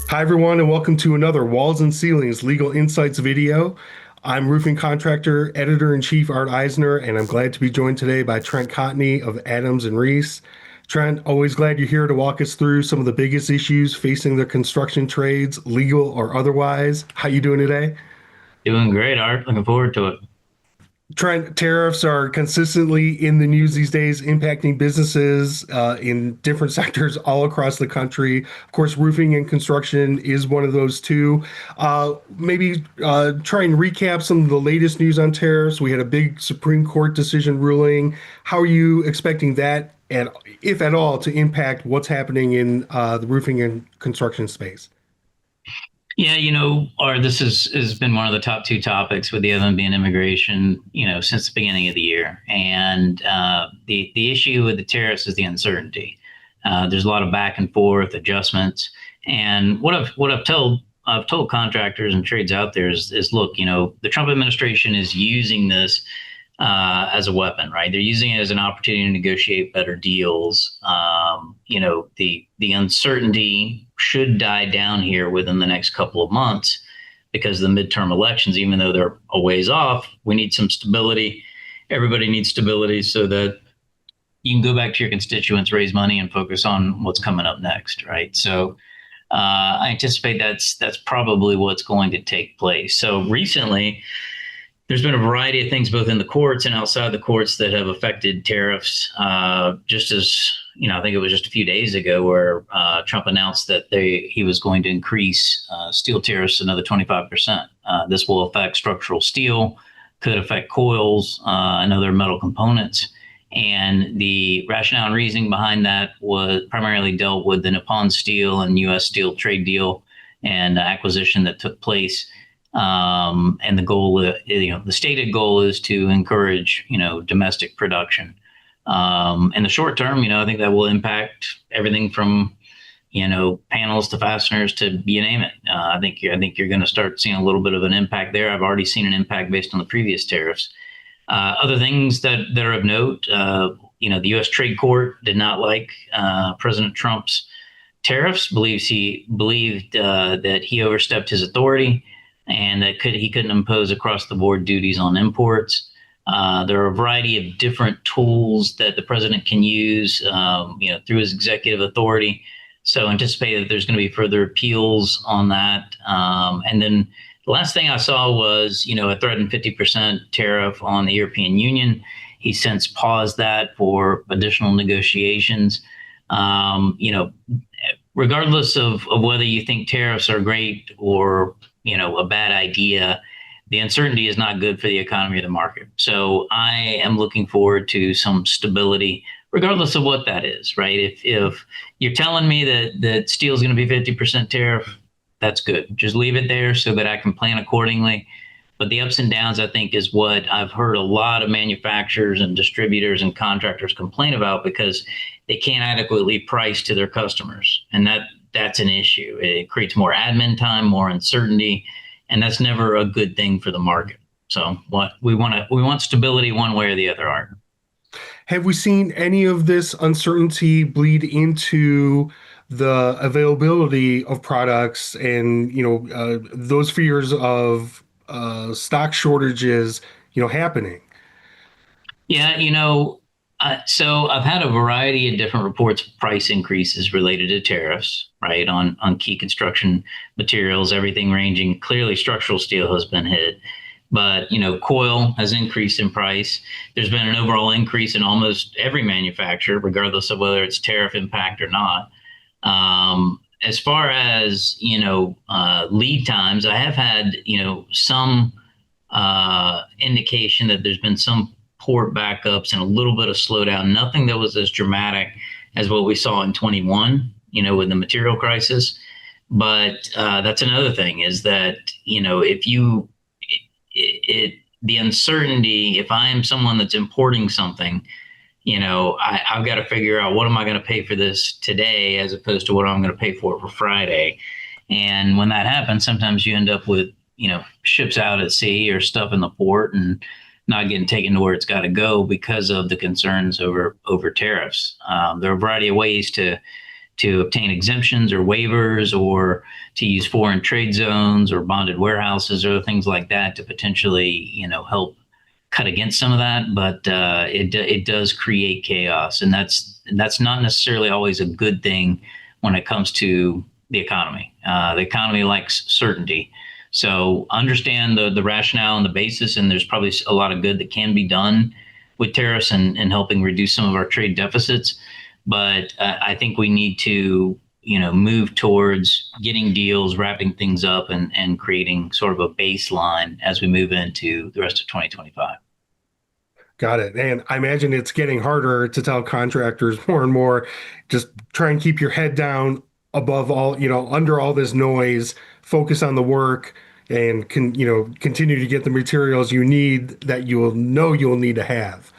Hi, everyone, and welcome to another Walls and Ceilings Legal Insights video. I'm roofing contractor, editor-in-chief Art Eisner, and I'm glad to be joined today by Trent Cotney of Adams and Reese. Trent, always glad you're here to walk us through some of the biggest issues facing the construction trades, legal or otherwise. How you doing today? Doing great, Art. Looking forward to it. Trent, tariffs are consistently in the news these days, impacting businesses in different sectors all across the country. Of course, roofing and construction is one of those too. Maybe try and recap some of the latest news on tariffs. We had a big Supreme Court decision ruling. How are you expecting that, and if at all, to impact what's happening in the roofing and construction space? Yeah, Art, this has been one of the top two topics, with the other one being immigration, since the beginning of the year. And the issue with the tariffs is the uncertainty. There's a lot of back and forth adjustments. And what I've told contractors and trades out there is look, the Trump administration is using this as a weapon, right? They're using it as an opportunity to negotiate better deals. The uncertainty should die down here within the next couple of months because the midterm elections, even though they're a ways off, we need some stability. Everybody needs stability so that you can go back to your constituents, raise money, and focus on what's coming up next, right? So I anticipate that's probably what's going to take place. So recently, there's been a variety of things both in the courts and outside the courts that have affected tariffs. Just as I think it was just a few days ago where Trump announced that he was going to increase steel tariffs another 25%. This will affect structural steel, could affect coils and other metal components. And the rationale and reasoning behind that was primarily dealt with the Nippon Steel and U.S. Steel trade deal and acquisition that took place. And the goal, the stated goal is to encourage, domestic production. In the short term, I think that will impact everything from, panels to fasteners to you name it. I think you're going to start seeing a little bit of an impact there. I've already seen an impact based on the previous tariffs. Other things that are of note, the U.S. Trade Court did not like President Trump's tariffs. Believed that he overstepped his authority and that he couldn't impose across the board duties on imports. There are a variety of different tools that the president can use, through his executive authority. So anticipate that there's going to be further appeals on that. And then the last thing I saw was, a threatened 50% tariff on the European Union. He since paused that for additional negotiations. Regardless of whether you think tariffs are great or a bad idea, the uncertainty is not good for the economy or the market. So I am looking forward to some stability, regardless of what that is, right? If you're telling me that steel is going to be 50% tariff, that's good. Just leave it there so that I can plan accordingly. But the ups and downs, I think, is what I've heard a lot of manufacturers and distributors and contractors complain about because they can't adequately price to their customers. And that's an issue. It creates more admin time, more uncertainty, and that's never a good thing for the market. So what we want stability one way or the other, Art. Have we seen any of this uncertainty bleed into the availability of products and, those fears of stock shortages, happening? Yeah, so I've had a variety of different reports of price increases related to tariffs, right, on key construction materials, everything ranging. Clearly, structural steel has been hit, but coil has increased in price. There's been an overall increase in almost every manufacturer, regardless of whether it's tariff impact or not. As far as lead times, I have had some indication that there's been some port backups and a little bit of slowdown. Nothing that was as dramatic as what we saw in 21, with the material crisis. But that's another thing is that, if you, the uncertainty, if I am someone that's importing something, I've got to figure out what am I going to pay for this today as opposed to what I'm going to pay for Friday. And when that happens, sometimes you end up with, ships out at sea or stuff in the port and not getting taken to where it's got to go because of the concerns over tariffs. There are a variety of ways to obtain exemptions or waivers, or to use foreign trade zones or bonded warehouses or things like that to potentially, help cut against some of that. But it does create chaos, and that's not necessarily always a good thing when it comes to the economy. The economy likes certainty. So understand the rationale and the basis, and there's probably a lot of good that can be done with tariffs and helping reduce some of our trade deficits. But I think we need to, move towards getting deals, wrapping things up, and creating sort of a baseline as we move into the rest of 2025. Got it. And I imagine it's getting harder to tell contractors more and more, just try and keep your head down above all, under all this noise, focus on the work and continue to get the materials you need that you'll need to have.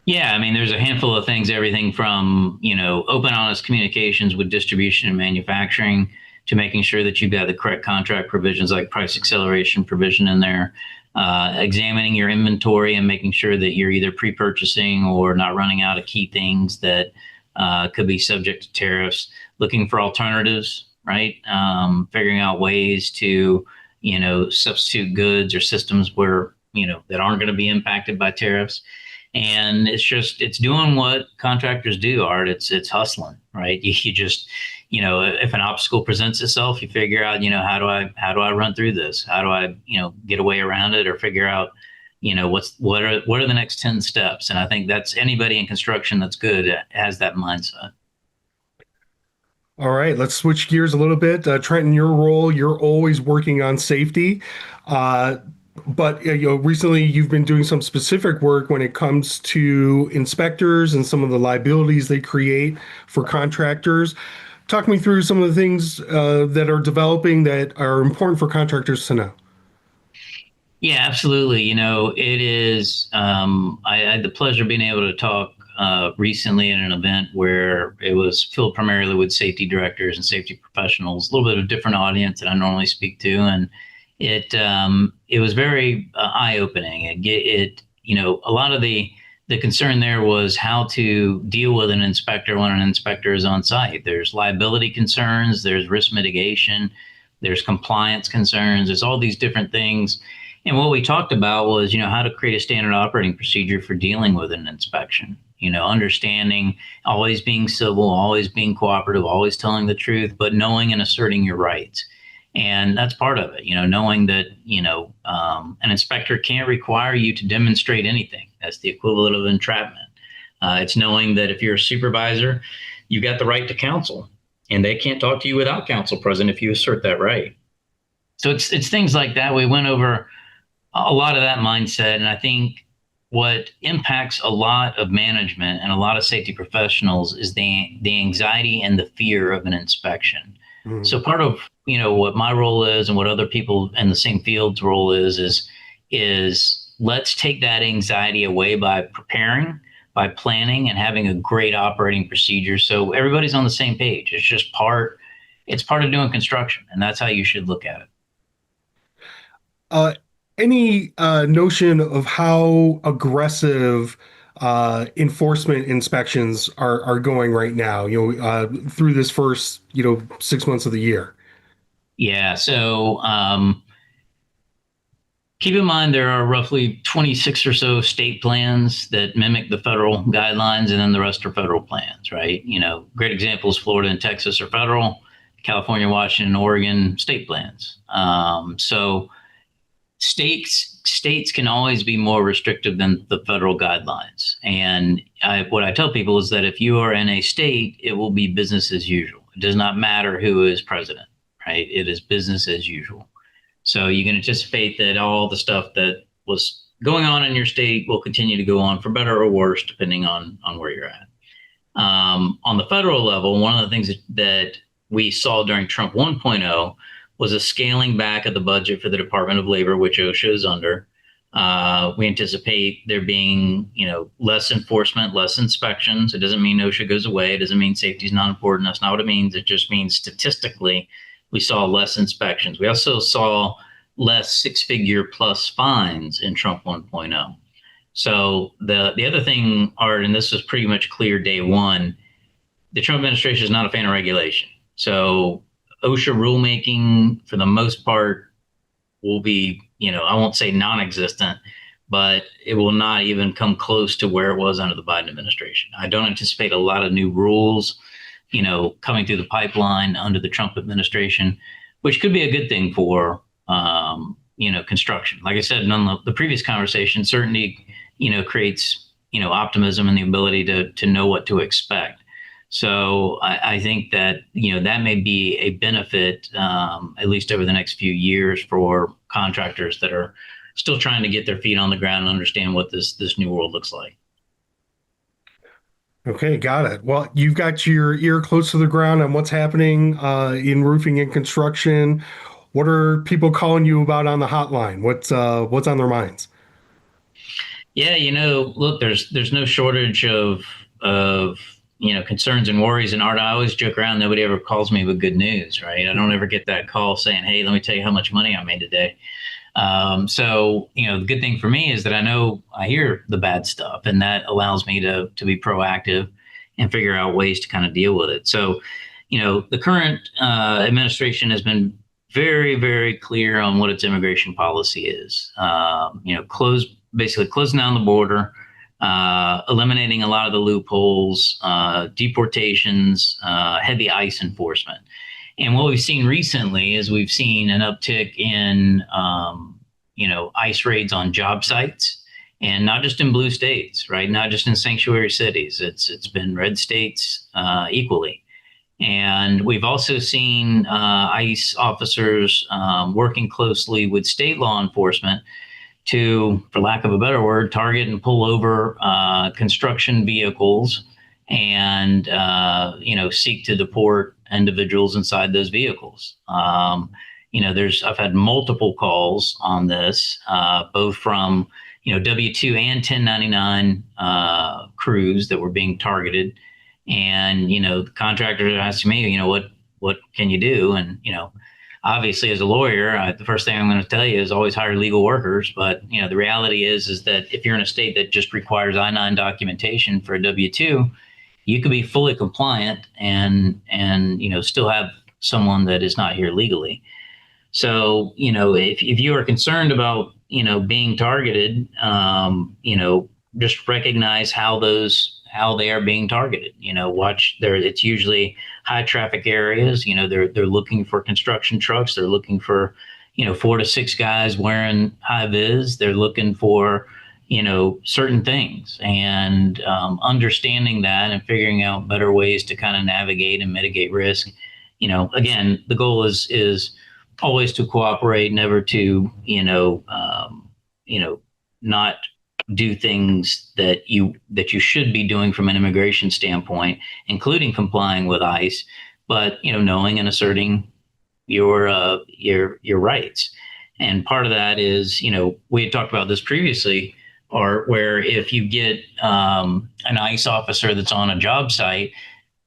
Yeah, I mean, there's a handful of things, everything from, open, honest communications with distribution and manufacturing to making sure that you've got the correct contract provisions like price acceleration provision in there, examining your inventory and making sure that you're either pre-purchasing or not running out of key things that could be subject to tariffs, looking for alternatives, right? Figuring out ways to, substitute goods or systems where, that aren't going to be impacted by tariffs. And it's doing what contractors do, Art. It's hustling, right? You just, if an obstacle presents itself, you figure out, how do I run through this? How do I, get a way around it, or figure out, what are the next 10 steps? And I think that's anybody in construction that's good has that mindset. All right, let's switch gears a little bit. Trent, in your role, you're always working on safety. Uh, but recently you've been doing some specific work when it comes to inspectors and some of the liabilities they create for contractors. Talk me through some of the things that are developing that are important for contractors to know. Yeah, absolutely. It is. I had the pleasure of being able to talk recently at an event where it was filled primarily with safety directors and safety professionals, a little bit of a different audience that I normally speak to, and it was very eye-opening. A lot of the concern there was how to deal with an inspector when an inspector is on site. There's liability concerns, there's risk mitigation, there's compliance concerns, there's all these different things. And what we talked about was, how to create a standard operating procedure for dealing with an inspection. Understanding, always being civil, always being cooperative, always telling the truth, but knowing and asserting your rights. And that's part of it, knowing that, an inspector can't require you to demonstrate anything. That's the equivalent of entrapment. It's knowing that if you're a supervisor, you've got the right to counsel, and they can't talk to you without counsel present if you assert that right. So it's things like that. We went over a lot of that mindset. And I think what impacts a lot of management and a lot of safety professionals is the anxiety and the fear of an inspection. Mhm. So part of, what my role is and what other people in the same field's role is let's take that anxiety away by preparing, by planning and having a great operating procedure. So everybody's on the same page. It's part of doing construction, and that's how you should look at it. Uh, any notion of how aggressive enforcement inspections are going right now? Through this first 6 months of the year. Yeah. So keep in mind there are roughly 26 or so state plans that mimic the federal guidelines, and then the rest are federal plans, right? Great examples: Florida and Texas are federal, California, Washington, Oregon, state plans. So states can always be more restrictive than the federal guidelines. And what I tell people is that if you are in a state, it will be business as usual. It does not matter who is president, right? It is business as usual. So you can anticipate that all the stuff that was going on in your state will continue to go on, for better or worse, depending on where you're at. On the federal level, one of the things that we saw during Trump 1.0 was a scaling back of the budget for the Department of Labor, which OSHA is under. We anticipate there being, less enforcement, less inspections. It doesn't mean OSHA goes away. It doesn't mean safety is not important. That's not what it means. It just means statistically, we saw less inspections. We also saw less six-figure plus fines in Trump 1.0. So the other thing, Art, and this was pretty much clear day one, the Trump administration is not a fan of regulation. So OSHA rulemaking, for the most part, will be, I won't say non-existent, but it will not even come close to where it was under the Biden administration. I don't anticipate a lot of new rules, coming through the pipeline under the Trump administration, which could be a good thing for, construction. Like I said in the previous conversation, certainty, creates, optimism and the ability to know what to expect. So I think that, that may be a benefit, at least over the next few years, for contractors that are still trying to get their feet on the ground and understand what this new world looks like. Okay, got it. Well, you've got your ear close to the ground on what's happening in roofing and construction. What are people calling you about on the hotline? What's on their minds? Yeah, look, there's no shortage of concerns and worries. And Art, I always joke around. Nobody ever calls me with good news, right? I don't ever get that call saying, "Hey, let me tell you how much money I made today." So the good thing for me is that I hear the bad stuff, and that allows me to be proactive and figure out ways to kind of deal with it. So, the current administration has been very, very clear on what its immigration policy is. Basically closing down the border, eliminating a lot of the loopholes, deportations, heavy ICE enforcement. And what we've seen recently is we've seen an uptick in, ICE raids on job sites, and not just in blue states, right? Not just in sanctuary cities. It's been red states equally. And we've also seen ICE officers working closely with state law enforcement to, for lack of a better word, target and pull over construction vehicles and seek to deport individuals inside those vehicles. I've had multiple calls on this, both from W-2 and 1099 crews that were being targeted, and the contractors are asking me, what can you do? And obviously, as a lawyer, the first thing I'm going to tell you is always hire legal workers. But the reality is that if you're in a state that just requires I-9 documentation for a W-2, you could be fully compliant and still have someone that is not here legally. So if you are concerned about being targeted, just recognize how they are being targeted. Watch there. It's usually high traffic areas. They're looking for construction trucks. They're looking for 4 to 6 guys wearing high vis. They're looking for certain things, and understanding that and figuring out better ways to kind of navigate and mitigate risk. Again, the goal is always to cooperate, never to not do things that you should be doing from an immigration standpoint, including complying with ICE, but knowing and asserting your rights. And part of that is, we had talked about this previously, or where if you get an ICE officer that's on a job site,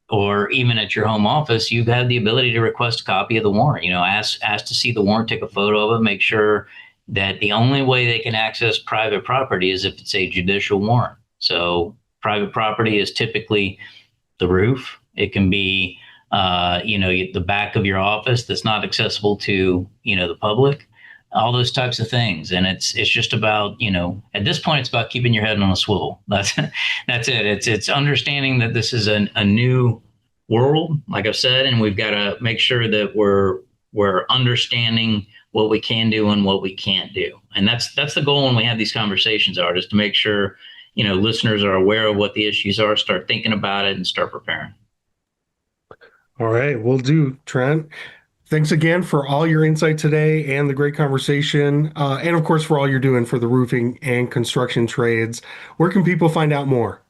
or even at your home office, you have the ability to request a copy of the warrant. Ask to see the warrant, take a photo of it, make sure that the only way they can access private property is if it's a judicial warrant. So private property is typically the roof. It can be, the back of your office that's not accessible to, the public, all those types of things. And it's just about, at this point, it's about keeping your head on a swivel. That's it. It's understanding that this is a new world, like I've said, and we've got to make sure that we're understanding what we can do and what we can't do. And that's the goal when we have these conversations, is to make sure, listeners are aware of what the issues are, start thinking about it, and start preparing. All right, will do, Trent. Thanks again for all your insight today and the great conversation. And of course, for all you're doing for the roofing and construction trades. Where can people find out more?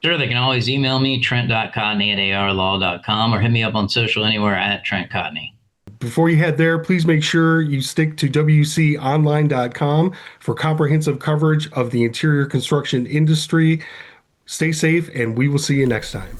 Sure, they can always email me, trent.cotney@arlaw.com, or hit me up on social anywhere at Trent Cotney. Before you head there, please make sure you stick to wconline.com for comprehensive coverage of the interior construction industry. Stay safe, and we will see you next time.